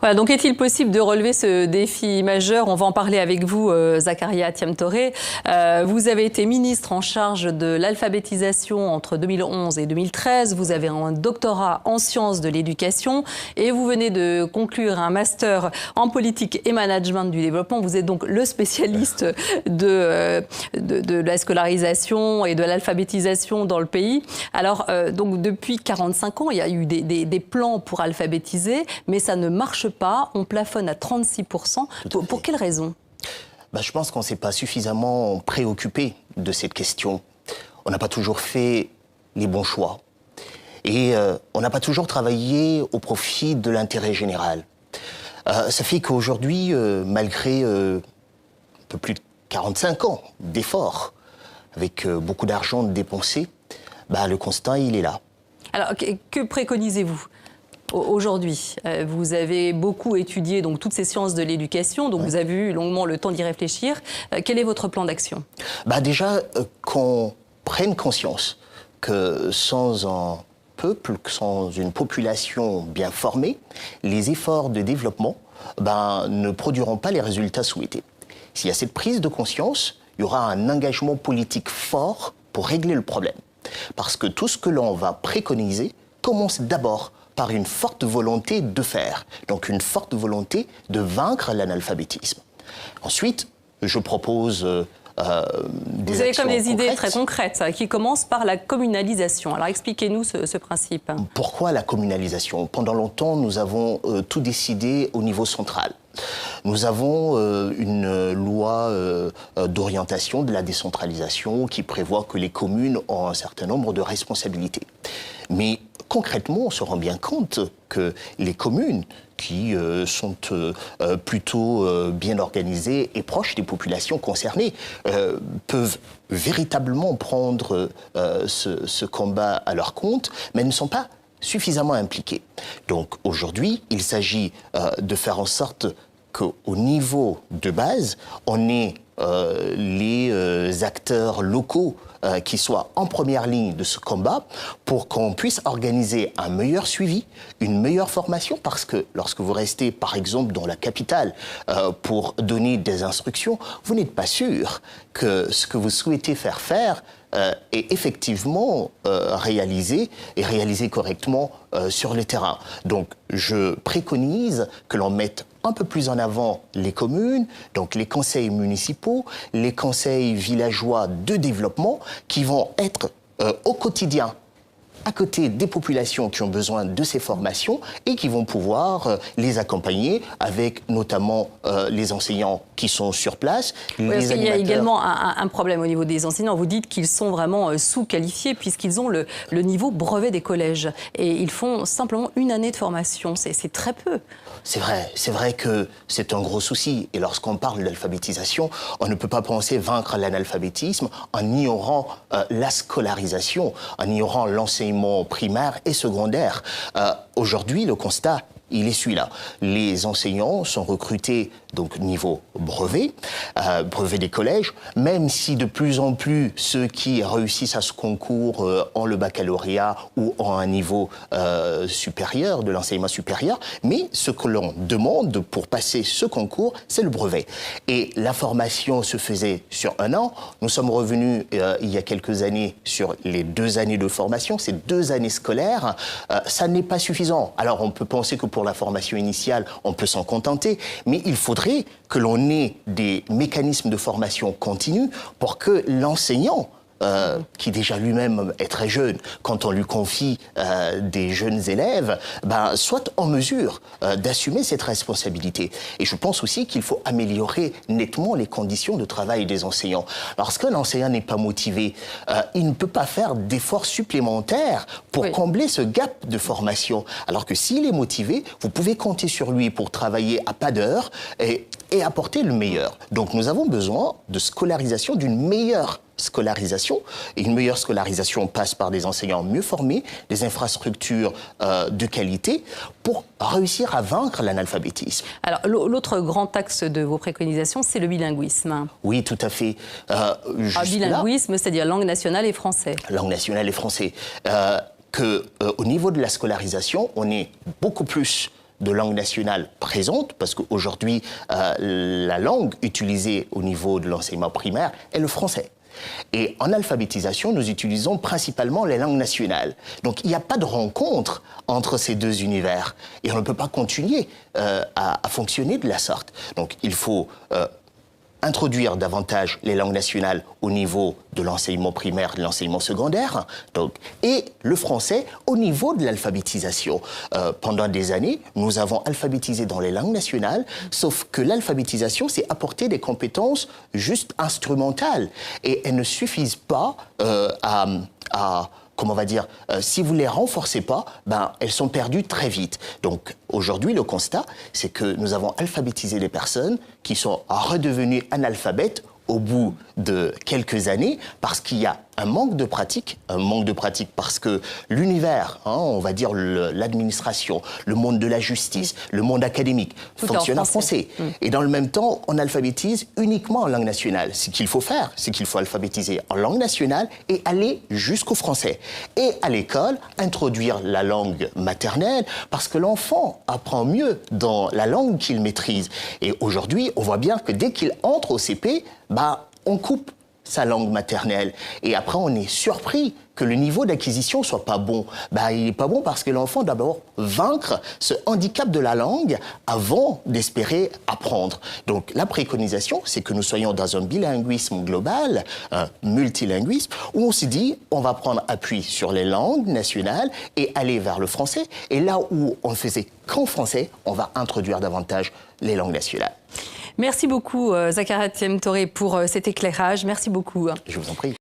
Voilà, donc est-il possible de relever ce défi majeur? On va en parler avec vous, Zakaria Tiam-Toré. Vous avez été ministre en charge de l'alphabétisation entre 2011 et 2013. Vous avez un doctorat en sciences de l'éducation et vous venez de conclure un master en politique et management du développement. Vous êtes donc le spécialiste de la scolarisation et de l'alphabétisation dans le pays. Alors, donc depuis 45 ans, il y a eu des plans pour alphabétiser, mais ça ne marche pas. On plafonne à 36%. Pour quelles raisons? Je pense qu'on ne s'est pas suffisamment préoccupé de cette question. On n'a pas toujours fait les bons choix. Et on n'a pas toujours travaillé au profit de l'intérêt général. Ça fait qu'aujourd'hui, malgré un peu plus de 45 ans d'efforts, avec beaucoup d'argent dépensé, le constat, il est là. Alors, que préconisez-vous aujourd'hui? Vous avez beaucoup étudié donc, toutes ces sciences de l'éducation, donc vous avez eu longuement le temps d'y réfléchir. Quel est votre plan d'action? Déjà, qu'on prenne conscience que sans un peuple, sans une population bien formée, les efforts de développement ne produiront pas les résultats souhaités. S'il y a cette prise de conscience, il y aura un engagement politique fort pour régler le problème. Parce que tout ce que l'on va préconiser commence d'abord par une forte volonté de faire, donc une forte volonté de vaincre l'analphabétisme. Ensuite, je propose des Vous avez actions comme des idées concrètes. très concrètes qui commencent par la communalisation. Alors expliquez-nous ce principe. Pourquoi la communalisation? Pendant longtemps, nous avons tout décidé au niveau central. Nous avons une loi d'orientation de la décentralisation qui prévoit que les communes ont un certain nombre de responsabilités. Mais concrètement, on se rend bien compte que les communes qui sont plutôt bien organisées et proches des populations concernées peuvent véritablement prendre ce combat à leur compte, mais ne sont pas suffisamment impliqués. Donc aujourd'hui, il s'agit de faire en sorte qu'au niveau de base, on ait les acteurs locaux qui soient en première ligne de ce combat pour qu'on puisse organiser un meilleur suivi, une meilleure formation, parce que lorsque vous restez, par exemple, dans la capitale pour donner des instructions, vous n'êtes pas sûr que ce que vous souhaitez faire est effectivement réalisé et réalisé correctement sur le terrain. Donc, je préconise que l'on mette un peu plus en avant les communes, donc les conseils municipaux, les conseils villageois de développement qui vont être au quotidien à côté des populations qui ont besoin de ces formations et qui vont pouvoir les accompagner avec notamment les enseignants qui sont sur place. Parce qu'il y a également un problème au niveau des enseignants. Vous dites qu'ils sont vraiment sous-qualifiés puisqu'ils ont le niveau brevet des collèges. Et ils font simplement une année de formation. C'est très peu. C'est vrai que c'est un gros souci. Et lorsqu'on parle d'alphabétisation, on ne peut pas penser vaincre l'analphabétisme en ignorant la scolarisation, en ignorant l'enseignement primaire et secondaire. Aujourd'hui, le constat, il est celui-là. Les enseignants sont recrutés donc niveau brevet, brevet des collèges, même si de plus en plus ceux qui réussissent à ce concours ont le baccalauréat ou ont un niveau supérieur, de l'enseignement supérieur, mais ce que l'on demande pour passer ce concours, c'est le brevet. Et la formation se faisait sur 1 an. Nous sommes revenus il y a quelques années sur les 2 années de formation, ces 2 années scolaires. Ça n'est pas suffisant. Alors on peut penser que pour la formation initiale, on peut s'en contenter, mais il faudrait que l'on ait des mécanismes de formation continue pour que l'enseignant, qui déjà lui-même est très jeune, quand on lui confie des jeunes élèves, soit en mesure d'assumer cette responsabilité. Et je pense aussi qu'il faut améliorer nettement les conditions de travail des enseignants. Lorsqu'un enseignant n'est pas motivé, il ne peut pas faire d'efforts supplémentaires pour combler ce gap de formation. Alors que s'il est motivé, vous pouvez compter sur lui pour travailler à pas d'heure et apporter le meilleur. Donc nous avons besoin de scolarisation, d'une meilleure scolarisation. Et une meilleure scolarisation passe par des enseignants mieux formés, des infrastructures de qualité pour réussir à vaincre l'analphabétisme. Alors, l'autre grand axe de vos préconisations, c'est le bilinguisme. Oui, tout à fait. Bilinguisme, c'est-à-dire langue nationale et français. Langue nationale et français. Au niveau de la scolarisation, on est beaucoup plus de langue nationale présente, parce qu'aujourd'hui, la langue utilisée au niveau de l'enseignement primaire est le français. Et en alphabétisation, nous utilisons principalement les langues nationales. Donc il n'y a pas de rencontre entre ces deux univers. Et on ne peut pas continuer à fonctionner de la sorte. Donc il faut introduire davantage les langues nationales au niveau de l'enseignement primaire, de l'enseignement secondaire, donc, et le français au niveau de l'alphabétisation. Pendant des années, nous avons alphabétisé dans les langues nationales, sauf que l'alphabétisation, c'est apporter des compétences juste instrumentales. Et elles ne suffisent pas comment on va dire, si vous ne les renforcez pas, elles sont perdues très vite. Donc aujourd'hui, le constat, c'est que nous avons alphabétisé des personnes qui sont redevenues analphabètes au bout de quelques années parce qu'il y a un manque de pratique parce que l'univers, on va dire l'administration, le monde de la justice, le monde académique fonctionne en français. Et dans le même temps, on alphabétise uniquement en langue nationale. Ce qu'il faut faire, c'est qu'il faut alphabétiser en langue nationale et aller jusqu'au français. Et à l'école, introduire la langue maternelle parce que l'enfant apprend mieux dans la langue qu'il maîtrise. Et aujourd'hui, on voit bien que dès qu'il entre au CP, on coupe sa langue maternelle. Et après, on est surpris que le niveau d'acquisition soit pas bon. Il n'est pas bon parce que l'enfant doit d'abord vaincre ce handicap de la langue avant d'espérer apprendre. Donc, la préconisation, c'est que nous soyons dans un bilinguisme global, un multilinguisme, où on se dit, on va prendre appui sur les langues nationales et aller vers le français. Et là où on ne faisait qu'en français, on va introduire davantage les langues nationales. Merci beaucoup, Zakaria Thiam Touré, pour cet éclairage. Merci beaucoup. Je vous en prie.